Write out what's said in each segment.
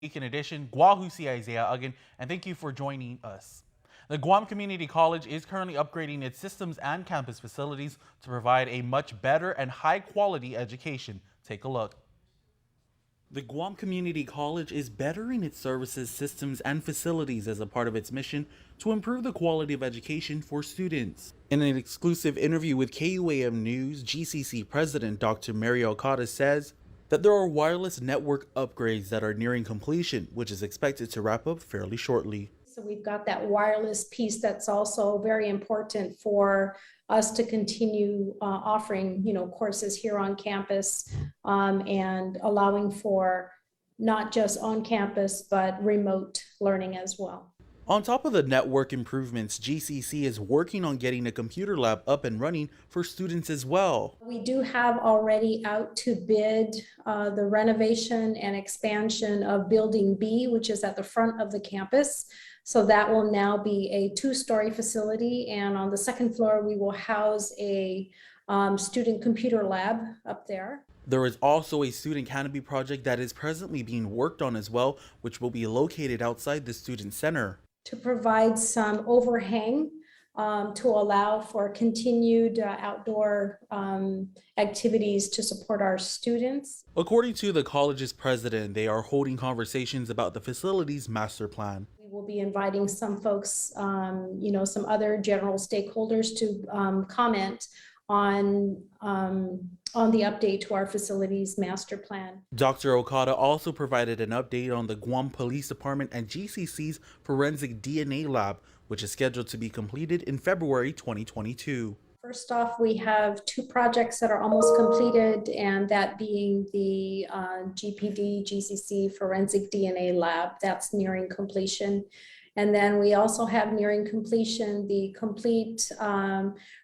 In addition, Wttc Isaiah again, and thank you for joining us. The Guam Community College is currently upgrading its systems and campus facilities to provide a much better and high quality education. Take a look. The Guam Community College is bettering its services, systems, and facilities as a part of its mission to improve the quality of education for students. In an exclusive interview with KUAM News, GCC President Dr. Mary Okada says that there are wireless network upgrades that are nearing completion, which is expected to wrap up fairly shortly. So we've got that wireless piece that's also very important for us to continue offering, courses here on campus and allowing for not just on campus, but remote learning as well. On top of the network improvements, GCC is working on getting a computer lab up and running for students as well. We do have already out to bid the renovation and expansion of Building B, which is at the front of the campus. So that will now be a 2-story facility, and on the second floor we will house a student computer lab up there. There is also a student canopy project that is presently being worked on as well, which will be located outside the student center, to provide some overhang to allow for continued outdoor activities to support our students. According to the college's president, they are holding conversations about the facility's master plan. We'll be inviting some folks, some other general stakeholders to comment on the update to our facilities master plan. Dr. Okada also provided an update on the Guam Police Department and GCC's forensic DNA lab, which is scheduled to be completed in February 2022. First off, we have 2 projects that are almost completed, and that being the GPD GCC forensic DNA lab that's nearing completion. And then we also have nearing completion the complete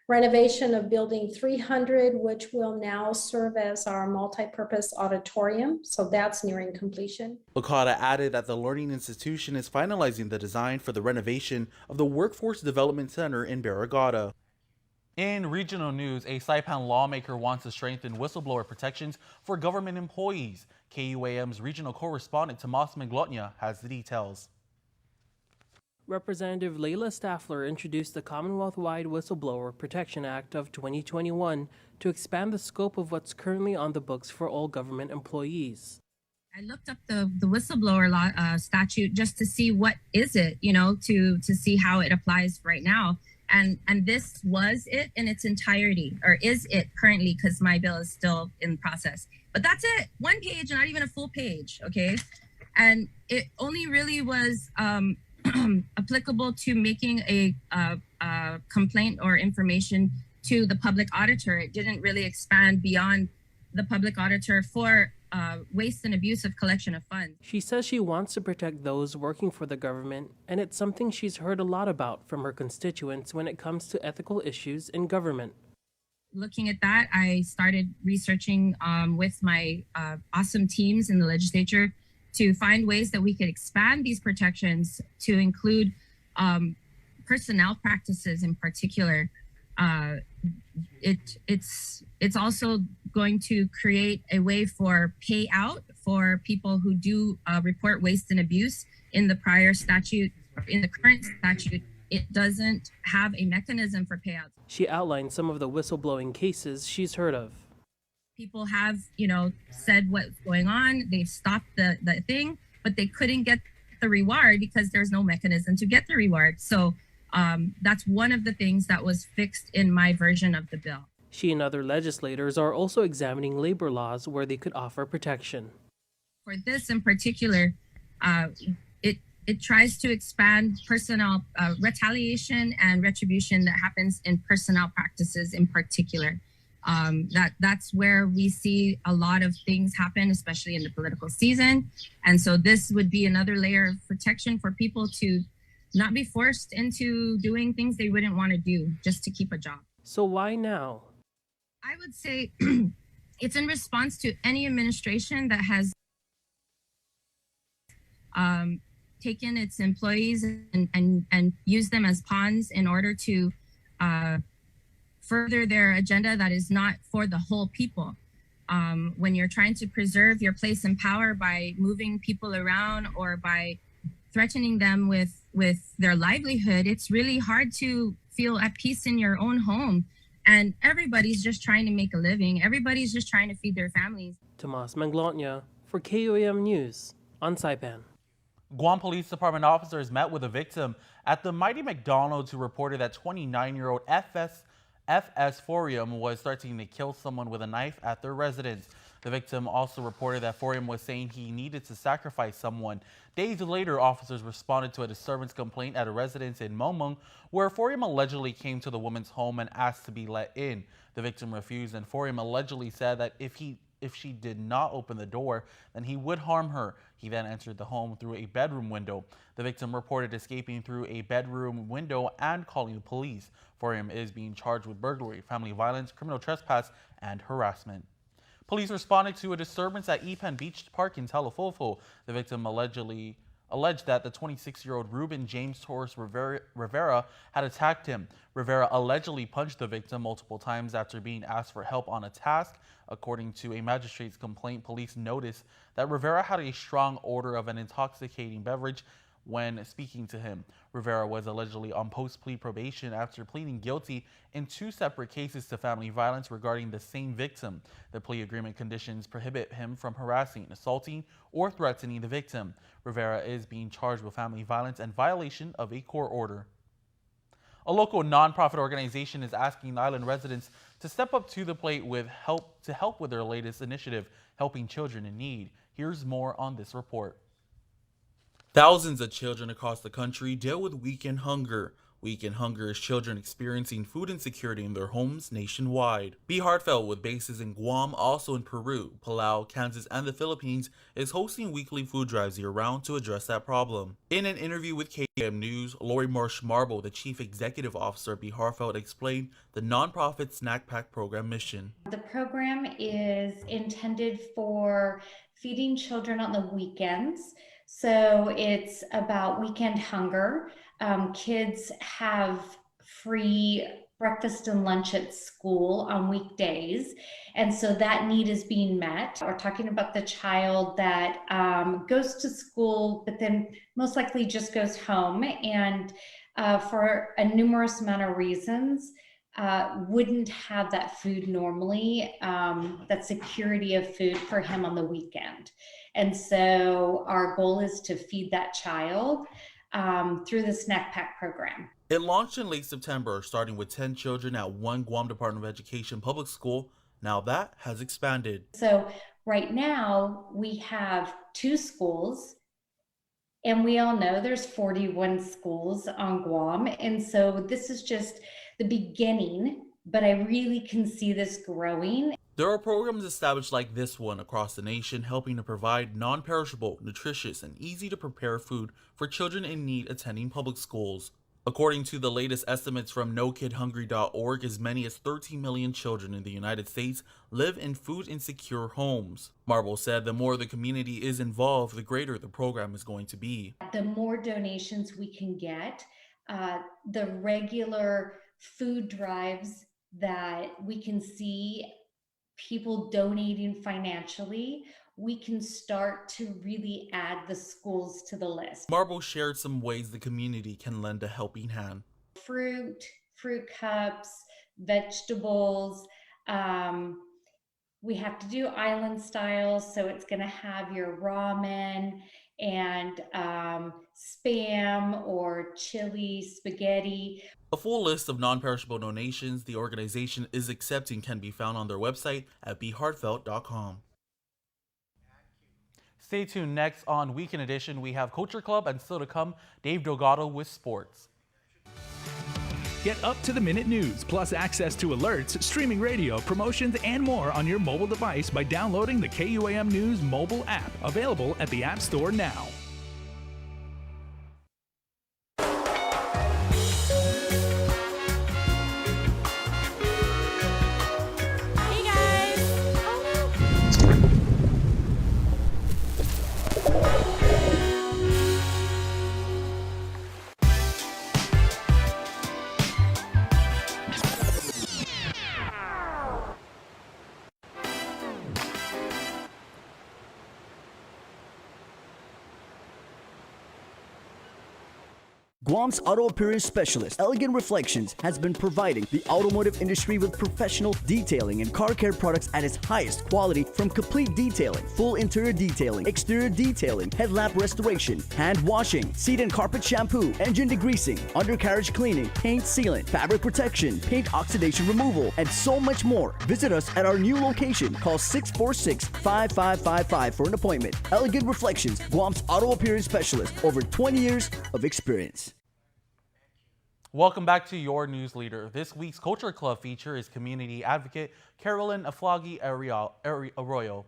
renovation of Building 300, which will now serve as our multi-purpose auditorium. So that's nearing completion. Okada added that the learning institution is finalizing the design for the renovation of the Workforce Development Center in Barrigada. In regional news, a Saipan lawmaker wants to strengthen whistleblower protections for government employees. KUAM's regional correspondent Tomas Miglotnia has the details. Representative Layla Staffler introduced the Commonwealth-wide Whistleblower Protection Act of 2021 to expand the scope of what's currently on the books for all government employees. I looked up the whistleblower law statute just to see what is it, to see how it applies right now. And this was it in its entirety, or is it currently, because my bill is still in process. But that's it, 1 page, not even a full page, okay? And it only really was applicable to making a complaint or information to the public auditor. It didn't really expand beyond the public auditor for waste and abuse of collection of funds. She says she wants to protect those working for the government, and it's something she's heard a lot about from her constituents when it comes to ethical issues in government. Looking at that, I started researching with my awesome teams in the legislature to find ways that we could expand these protections to include personnel practices in particular. It's also going to create a way for payout for people who do report waste and abuse. In the prior statute, in the current statute, it doesn't have a mechanism for payouts. She outlined some of the whistleblowing cases she's heard of. People have, said what's going on. They've stopped the thing, but they couldn't get the reward because there's no mechanism to get the reward. So that's one of the things that was fixed in my version of the bill. She and other legislators are also examining labor laws where they could offer protection. For this in particular, it tries to expand personnel retaliation and retribution that happens in personnel practices in particular. That's where we see a lot of things happen, especially in the political season. And so this would be another layer of protection for people to not be forced into doing things they wouldn't want to do just to keep a job. So why now? I would say it's in response to any administration that has taken its employees and used them as pawns in order to further their agenda that is not for the whole people. when you're trying to preserve your place in power by moving people around or by threatening them with their livelihood, it's really hard to feel at peace in your own home. And everybody's just trying to make a living. Everybody's just trying to feed their families. Tomas Manglotnya for KUAM News on Saipan. Guam Police Department officers met with a victim at the Mighty McDonald's who reported that 29-year-old FS Forium was threatening to kill someone with a knife at their residence. The victim also reported that Forium was saying he needed to sacrifice someone. Days later, officers responded to a disturbance complaint at a residence in Momong, where Forium allegedly came to the woman's home and asked to be let in. The victim refused, and Forium allegedly said that if she did not open the door, then he would harm her. He then entered the home through a bedroom window. The victim reported escaping through a bedroom window and calling the police. Forium is being charged with burglary, family violence, criminal trespass, and harassment. Police responded to a disturbance at Ipan Beach Park in Talofofo. The victim alleged that the 26-year-old Ruben James Torres Rivera had attacked him. Rivera allegedly punched the victim multiple times after being asked for help on a task. According to a magistrate's complaint, police noticed that Rivera had a strong odor of an intoxicating beverage when speaking to him. Rivera was allegedly on post-plea probation after pleading guilty in 2 separate cases to family violence regarding the same victim. The plea agreement conditions prohibit him from harassing, assaulting, or threatening the victim. Rivera is being charged with family violence and violation of a court order. A local nonprofit organization is asking island residents to step up to the plate with help with their latest initiative, helping children in need. Here's more on this report. Thousands of children across the country deal with weekend hunger. Weekend hunger is children experiencing food insecurity in their homes nationwide. Be Heartfelt, with bases in Guam, also in Peru, Palau, Kansas, and the Philippines, is hosting weekly food drives year-round to address that problem. In an interview with KUAM News, Lori Marsh Marble, the Chief Executive Officer at Be Heartfelt, explained the nonprofit snack pack program mission. The program is intended for feeding children on the weekends. So it's about weekend hunger. Kids have free breakfast and lunch at school on weekdays. And so that need is being met. We're talking about the child that goes to school, but then most likely just goes home and for a numerous amount of reasons, wouldn't have that food normally, that security of food for him on the weekend. And so our goal is to feed that child through the snack pack program. It launched in late September, starting with 10 children at one Guam Department of Education public school. Now that has expanded. So right now we have 2 schools, and we all know there's 41 schools on Guam. And so this is just the beginning, but I really can see this growing. There are programs established like this one across the nation, helping to provide non-perishable, nutritious, and easy-to-prepare food for children in need attending public schools. According to the latest estimates from NoKidHungry.org, as many as 13 million children in the United States live in food-insecure homes. Marble said the more the community is involved, the greater the program is going to be. The more donations we can get, the regular food drives that we can see people donating financially, we can start to really add the schools to the list. Marble shared some ways the community can lend a helping hand. Fruit cups, vegetables. We have to do island style, so it's going to have your ramen and spam or chili, spaghetti. A full list of non-perishable donations the organization is accepting can be found on their website at beheartfelt.com. Stay tuned. Next on Weekend Edition, we have Culture Club, and still to come, Dave Delgado with sports. Get up-to-the-minute news, plus access to alerts, streaming radio, promotions, and more on your mobile device by downloading the KUAM News mobile app, available at the App Store now. Guam's auto appearance specialist, Elegant Reflections, has been providing the automotive industry with professional detailing and car care products at its highest quality, from complete detailing, full interior detailing, exterior detailing, headlamp restoration, hand washing, seat and carpet shampoo, engine degreasing, undercarriage cleaning, paint sealant, fabric protection, paint oxidation removal, and so much more. Visit us at our new location. Call 646-5555 for an appointment. Elegant Reflections, Guam's auto appearance specialist, over 20 years of experience. Welcome back to your news leader. This week's Culture Club feature is community advocate Carolyn Aflagi Arroyo.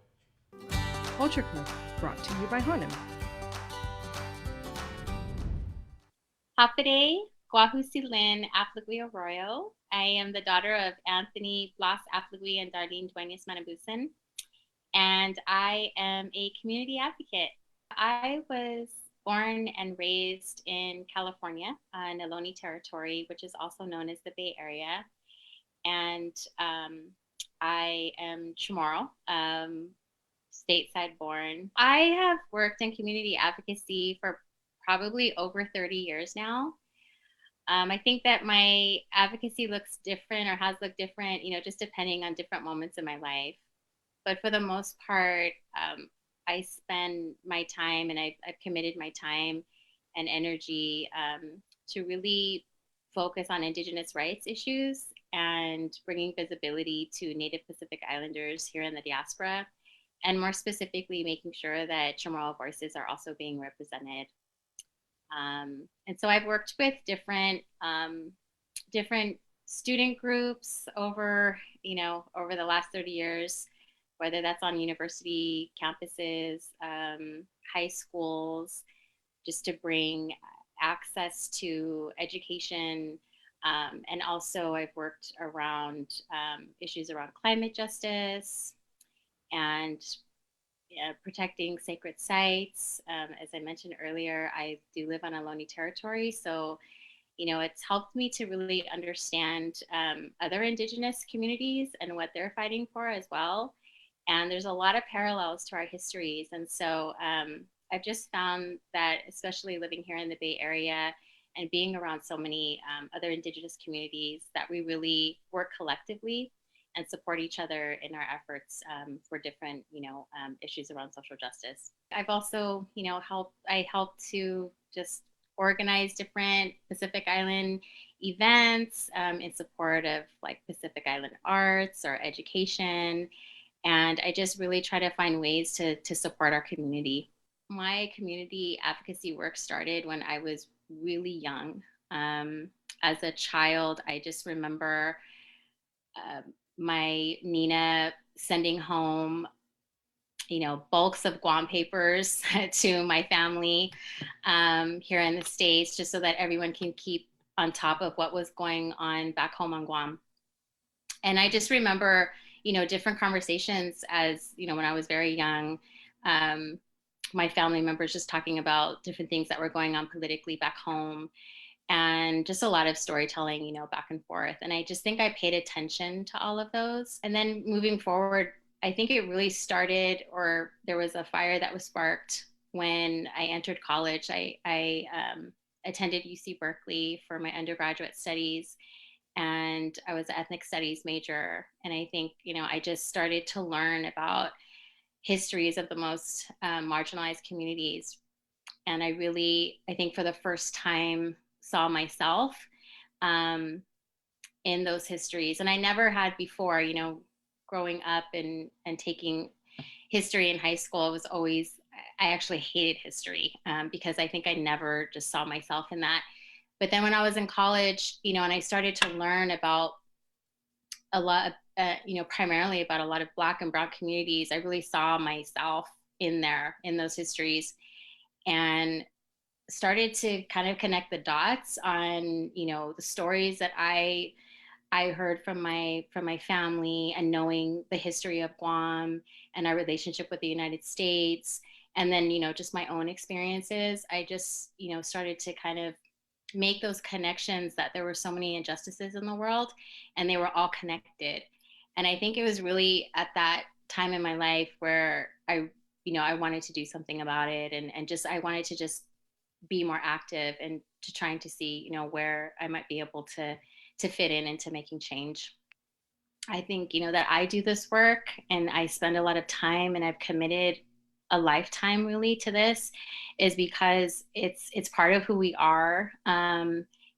Culture Club, brought to you by Hanem. Hapade, Guahusi Lynn Aflagui Arroyo. I am the daughter of Anthony Blas Aflagui and Darlene Duenas Manabusan, and I am a community advocate. I was born and raised in California, in Ohlone Territory, which is also known as the Bay Area, and I am Chamorro, stateside born. I have worked in community advocacy for probably over 30 years now. I think that my advocacy looks different or has looked different, just depending on different moments in my life. But for the most part, I spend my time, and I've committed my time and energy to really focus on Indigenous rights issues and bringing visibility to Native Pacific Islanders here in the diaspora, and more specifically, making sure that Chamorro voices are also being represented. And so I've worked with different student groups over the last 30 years, whether that's on university campuses, high schools, just to bring access to education. And also I've worked around issues around climate justice and protecting sacred sites. As I mentioned earlier, I do live on Ohlone Territory, so it's helped me to really understand other Indigenous communities and what they're fighting for as well. And there's a lot of parallels to our histories, and so I've just found that, especially living here in the Bay Area and being around so many other Indigenous communities, that we really work collectively and support each other in our efforts for different, issues around social justice. I've also, helped to just organize different Pacific Island events in support of like Pacific Island arts or education. And I just really try to find ways to support our community. My community advocacy work started when I was really young. As a child, I just remember my Nina sending home, bulks of Guam papers to my family here in the States, just so that everyone can keep on top of what was going on back home on Guam. And I just remember, different conversations as, when I was very young, my family members just talking about different things that were going on politically back home, and just a lot of storytelling, back and forth. And I just think I paid attention to all of those. And then moving forward, I think it really started, or there was a fire that was sparked when I entered college. I attended UC Berkeley for my undergraduate studies, and I was an ethnic studies major. And I think, I just started to learn about histories of the most marginalized communities. And I think for the first time, saw myself in those histories. And I never had before, growing up and taking history in high school. I actually hated history because I think I never just saw myself in that. But then when I was in college, and I started to learn about a lot of, primarily about a lot of Black and Brown communities, I really saw myself in those histories, and started to kind of connect the dots on, the stories that I heard from my family, and knowing the history of Guam and our relationship with the United States. And then, just my own experiences. I just, started to kind of make those connections that there were so many injustices in the world, and they were all connected. And I think it was really at that time in my life where I wanted to do something about it. And I wanted to just be more active and to trying to see, you know, where I might be able to fit in into making change. I think, you know, that I do this work and I spend a lot of time and I've committed a lifetime really to this is because it's part of who we are.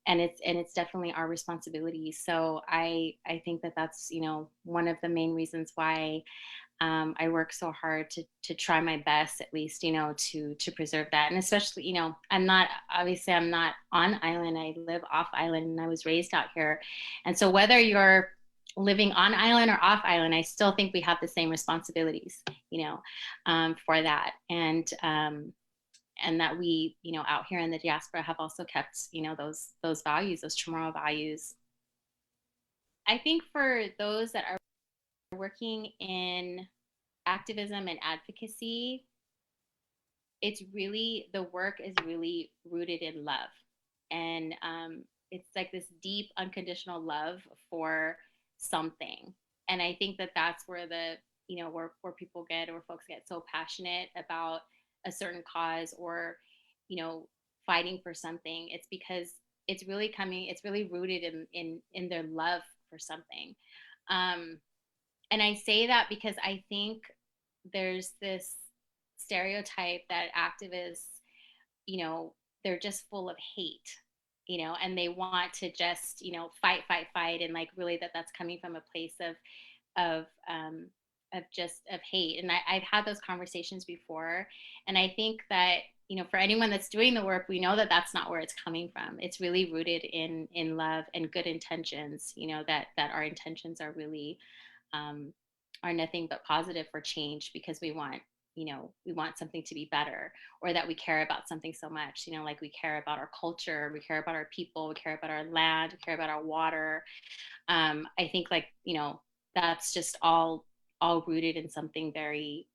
And it's definitely our responsibility. So I think that that's, you know, one of the main reasons why I work so hard to try my best, at least, you know, to preserve that. And especially, you know, I'm not on island. I live off island and I was raised out here. And so whether you're living on island or off island, I still think we have the same responsibilities, you know, for that. And that we, you know, out here in the diaspora have also kept, you know, those values, those Chamorro values. I think for those that are working in activism and advocacy, it's really, the work is really rooted in love. And it's like this deep, unconditional love for something. And I think that that's where the, you know, where people get, or folks get so passionate about a certain cause or, you know, fighting for something. It's because it's really rooted in their love for something. And I say that because I think there's this stereotype that activists, you know, they're just full of hate, you know, and they want to just, you know, fight. And like really that's coming from a place of hate. And I've had those conversations before. And I think that, you know, for anyone that's doing the work, we know that that's not where it's coming from. It's really rooted in love and good intentions, you know, that our intentions are really, are nothing but positive for change, because we want, you know, we want something to be better, or that we care about something so much, you know, like we care about our culture, we care about our people, we care about our land, we care about our water. I think, like, you know, that's just all rooted in something very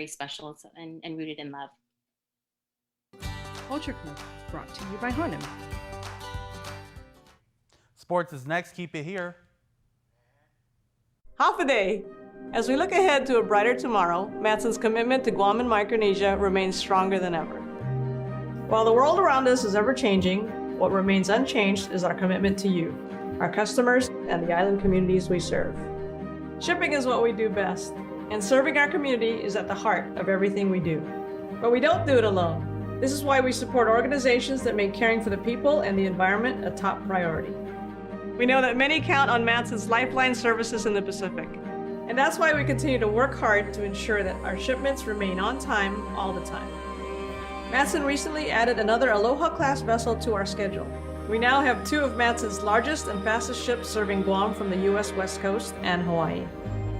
special and rooted in love. Culture Club, brought to you by Hanem. Sports is next. Keep it here. Half a day. As we look ahead to a brighter tomorrow, Matson's commitment to Guam and Micronesia remains stronger than ever. While the world around us is ever changing, what remains unchanged is our commitment to you, our customers, and the island communities we serve. Shipping is what we do best, and serving our community is at the heart of everything we do. But we don't do it alone. This is why we support organizations that make caring for the people and the environment a top priority. We know that many count on Matson's lifeline services in the Pacific, and that's why we continue to work hard to ensure that our shipments remain on time all the time. Matson recently added another Aloha-class vessel to our schedule. We now have 2 of Matson's largest and fastest ships serving Guam from the U.S. West Coast and Hawaii.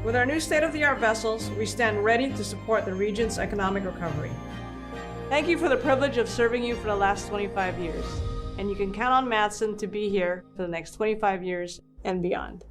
With our new state-of-the-art vessels, we stand ready to support the region's economic recovery. Thank you for the privilege of serving you for the last 25 years, and you can count on Matson to be here for the next 25 years and beyond.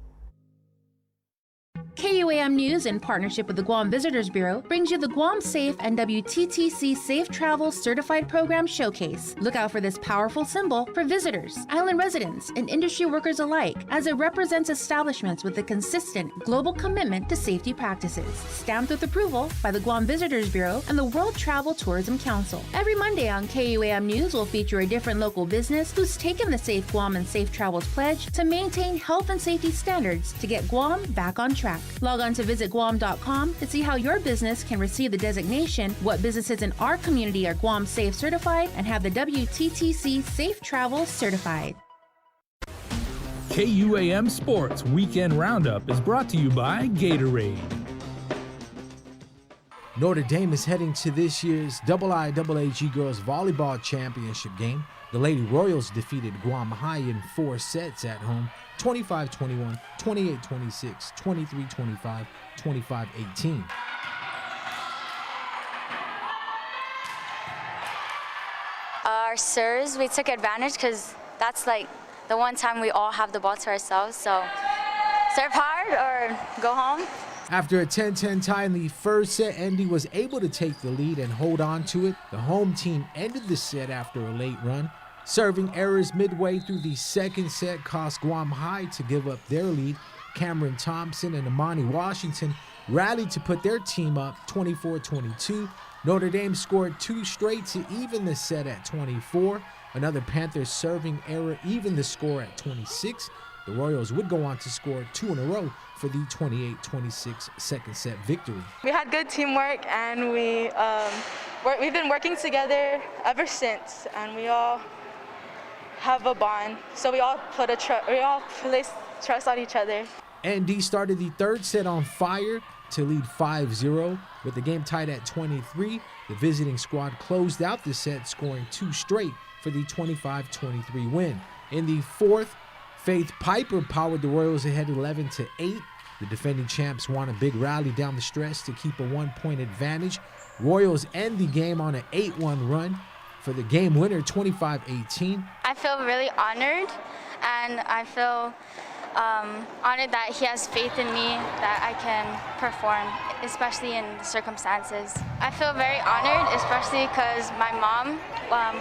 KUAM News, in partnership with the Guam Visitors Bureau, brings you the Guam Safe and Wttc Safe Travel Certified Program Showcase. Look out for this powerful symbol for visitors, island residents, and industry workers alike, as it represents establishments with a consistent global commitment to safety practices. Stamped with approval by the Guam Visitors Bureau and the World Travel Tourism Council. Every Monday on KUAM News will feature a different local business who's taken the Safe Guam and Safe Travels pledge to maintain health and safety standards to get Guam back on track. Log on to visitguam.com to see how your business can receive the designation, what businesses in our community are Guam Safe certified, and have the WTTC Safe Travel certified. KUAM Sports Weekend Roundup is brought to you by Gatorade. Notre Dame is heading to this year's IIAG Girls Volleyball Championship game. The Lady Royals defeated Guam High in 4 sets at home, 25-21, 28-26, 23-25, 25-18. Our serves, we took advantage because that's like the one time we all have the ball to ourselves. So serve hard or go home. After a 10-10 tie in the first set, Andy was able to take the lead and hold on to it. The home team ended the set after a late run. Serving errors midway through the second set cost Guam High to give up their lead. Cameron Thompson and Amani Washington rallied to put their team up 24-22. Notre Dame scored 2 straight to even the set at 24. Another Panthers serving error evened the score at 26. The Royals would go on to score 2 in a row for the 28-26 second set victory. We had good teamwork, and we've been working together ever since, and we all have a bond. So we all place trust on each other. ND started the third set on fire to lead 5-0. With the game tied at 23, the visiting squad closed out the set, scoring 2 straight for the 25-23 win. In the fourth, Faith Piper powered the Royals ahead 11-8. The defending champs won a big rally down the stretch to keep a 1-point advantage. Royals end the game on an 8-1 run for the game winner, 25-18. I feel really honored, and I feel honored that he has faith in me that I can perform, especially in the circumstances. I feel very honored, especially because my mom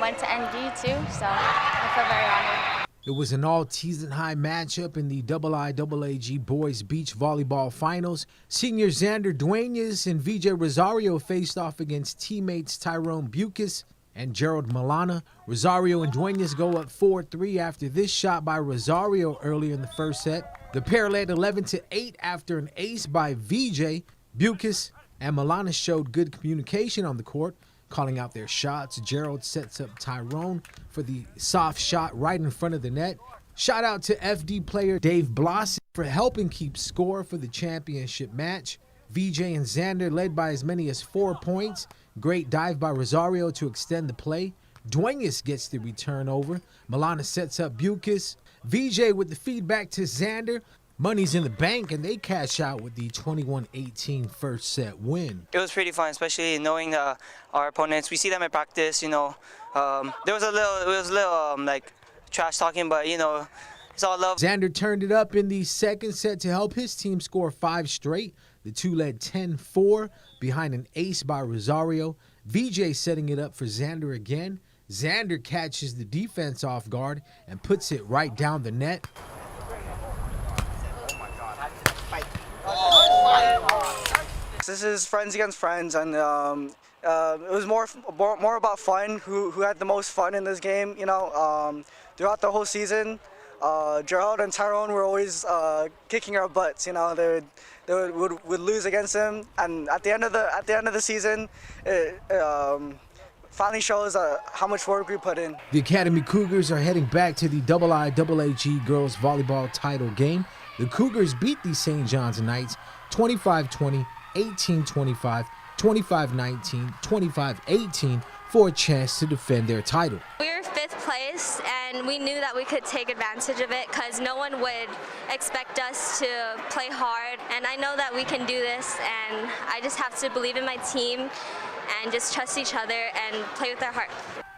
went to ND too, so I feel very honored. It was an all-season high matchup in the IIAAG Boys Beach Volleyball Finals. Senior Xander Duenas and VJ Rosario faced off against teammates Tyrone Bucas and Gerald Milana. Rosario and Duenas go up 4-3 after this shot by Rosario earlier in the first set. The pair led 11-8 after an ace by VJ. Bucas and Milana showed good communication on the court, calling out their shots. Gerald sets up Tyrone for the soft shot right in front of the net. Shout out to FD player Dave Bloss for helping keep score for the championship match. VJ and Xander led by as many as 4 points. Great dive by Rosario to extend the play. Duenas gets the return over. Milana sets up Bucas. VJ with the feedback to Xander. Money's in the bank, and they cash out with the 21-18 first set win. It was pretty fun, especially knowing our opponents. We see them in practice, you know. It was a little like trash talking, but you know, it's all love. Xander turned it up in the second set to help his team score 5 straight. The two led 10-4 behind an ace by Rosario. VJ setting it up for Xander again. Xander catches the defense off guard and puts it right down the net. This is friends against friends, and it was more about fun. Who had the most fun in this game? You know, throughout the whole season, Gerald and Tyrone were always kicking our butts. You know, they would lose against them, and at the end of the season, it finally shows how much work we put in. The Academy Cougars are heading back to the IIAAG Girls Volleyball title game. The Cougars beat the St. John's Knights 25-20, 18-25, 25-19, 25-18 for a chance to defend their title. We were 5th place, and we knew that we could take advantage of it because no one would expect us to play hard. And I know that we can do this, and I just have to believe in my team and just trust each other and play with our heart.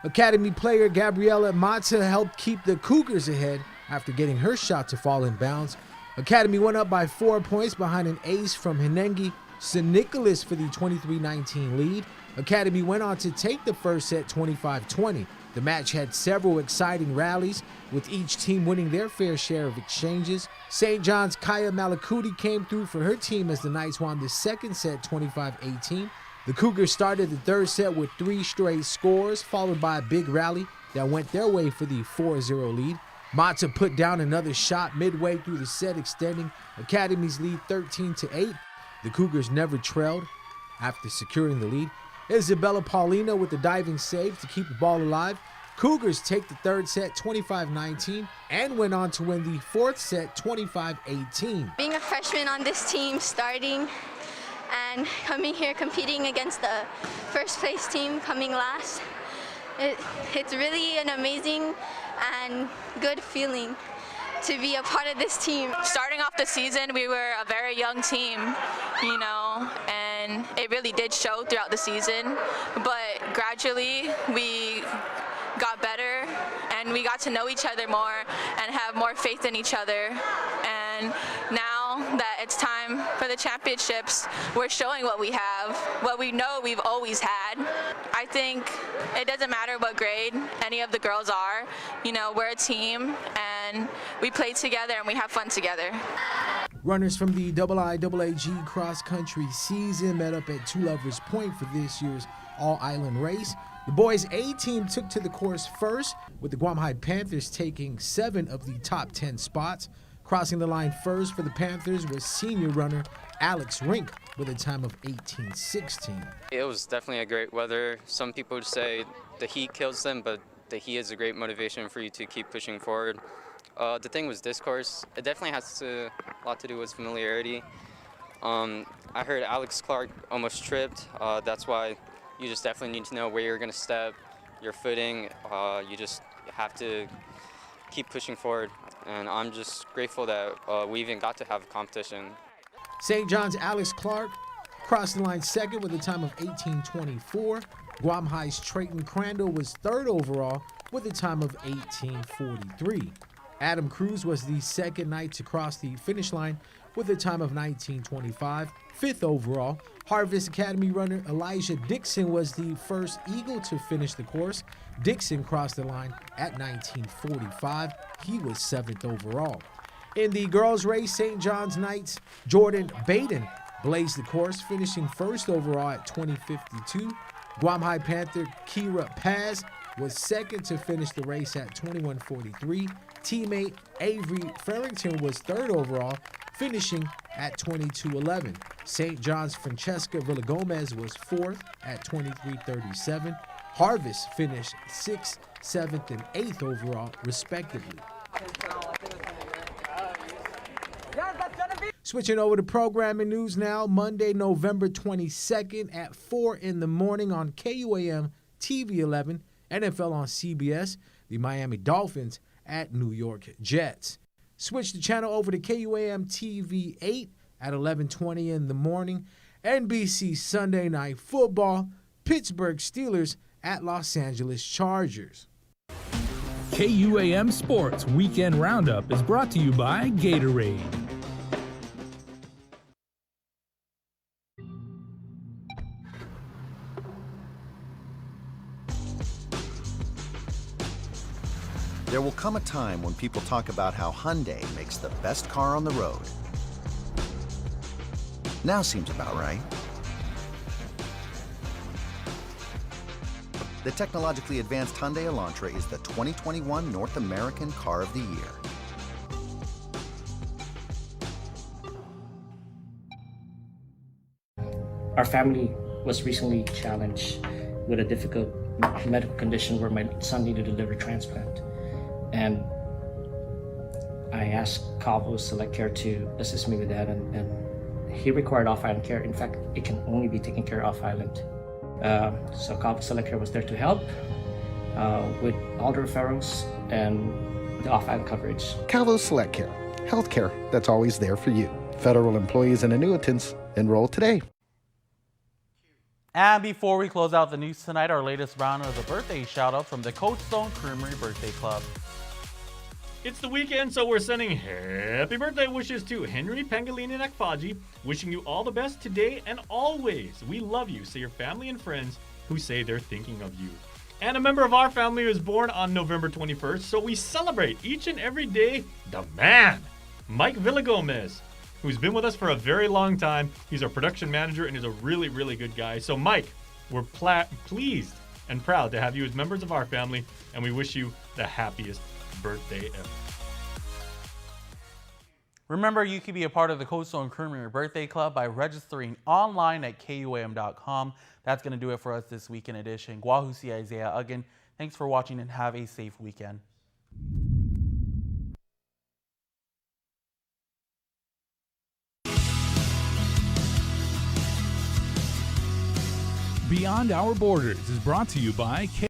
Academy player Gabriela Mata helped keep the Cougars ahead after getting her shot to fall in bounds. Academy went up by 4 points behind an ace from Hinengi St. Nicholas for the 23-19 lead. Academy went on to take the first set 25-20. The match had several exciting rallies, with each team winning their fair share of exchanges. St. John's Kaya Malakuti came through for her team as the Knights won the second set 25-18. The Cougars started the third set with 3 straight scores, followed by a big rally that went their way for the 4-0 lead. Mata put down another shot midway through the set, extending Academy's lead 13-8. The Cougars never trailed after securing the lead. Isabella Paulino with the diving save to keep the ball alive. Cougars take the third set 25-19 and went on to win the fourth set 25-18. Being a freshman on this team, starting and coming here competing against the first place team coming last, it's really an amazing and good feeling to be a part of this team. Starting off the season, we were a very young team, you know, and it really did show throughout the season. But gradually, we got better and we got to know each other more and have more faith in each other. And now that it's time for the championships, we're showing what we have, what we know we've always had. I think it doesn't matter what grade any of the girls are. You know, we're a team and we play together and we have fun together. Runners from the IIAAG cross-country season met up at Two Lovers Point for this year's all-island race. The boys' A team took to the course first, with the Guam High Panthers taking 7 of the top 10 spots. Crossing the line first for the Panthers was senior runner Alex Rink with a time of 18:16. It was definitely a great weather. Some people would say the heat kills them, but the heat is a great motivation for you to keep pushing forward. The thing was this course, it definitely has a lot to do with familiarity. I heard Alex Clark almost tripped. That's why you just definitely need to know where you're going to step, your footing. You just have to keep pushing forward. And I'm just grateful that we even got to have a competition. St. John's Alex Clark crossed the line second with a time of 18:24. Guam High's Trayton Crandall was third overall with a time of 18:43. Adam Cruz was the second Knight to cross the finish line with a time of 19:25. Fifth overall, Harvest Academy runner Elijah Dixon was the first Eagle to finish the course. Dixon crossed the line at 19:45. He was 7th overall. In the girls' race, St. John's Knights Jordan Baden blazed the course, finishing first overall at 20:52. Guam High Panther Kira Paz was second to finish the race at 21:43. Teammate Avery Farrington was third overall, finishing at 22:11. St. John's Francesca Villagomez was fourth at 23:37. Harvest finished 6th, 7th, and 8th overall, respectively. Switching over to programming news now, Monday, November 22nd at 4 in the morning on KUAM TV 11, NFL on CBS, the Miami Dolphins at New York Jets. Switch the channel over to KUAM TV 8 at 11:20 in the morning, NBC Sunday Night Football, Pittsburgh Steelers at Los Angeles Chargers. KUAM Sports Weekend Roundup is brought to you by Gatorade. There will come a time when people talk about how Hyundai makes the best car on the road. Now seems about right. The technologically advanced Hyundai Elantra is the 2021 North American Car of the Year. Our family was recently challenged with a difficult medical condition where my son needed a liver transplant. And I asked Cabo Select Care to assist me with that, and he required off-island care. In fact, it can only be taken care of off-island. So Cabo Select Care was there to help with all the referrals and the off-island coverage. Calvo Select Care, healthcare that's always there for you. Federal employees and annuitants, enroll today. And before we close out the news tonight, our latest round of the birthday shout out from the Cold Stone Creamery Birthday Club. It's the weekend, so we're sending happy birthday wishes to Henry Pangilinan Akfaji, wishing you all the best today and always. We love you, say your family and friends who say they're thinking of you. And a member of our family was born on November 21st, so we celebrate each and every day the man, Mike Villagomez, who's been with us for a very long time. He's our production manager and is a really, really good guy. So Mike, we're pleased and proud to have you as members of our family, and we wish you the happiest birthday ever. Remember, you can be a part of the Cold Stone Creamery Birthday Club by registering online at KUAM.com. That's going to do it for us this weekend edition. Wttc Isaiah again. Thanks for watching and have a safe weekend. Beyond Our Borders is brought to you by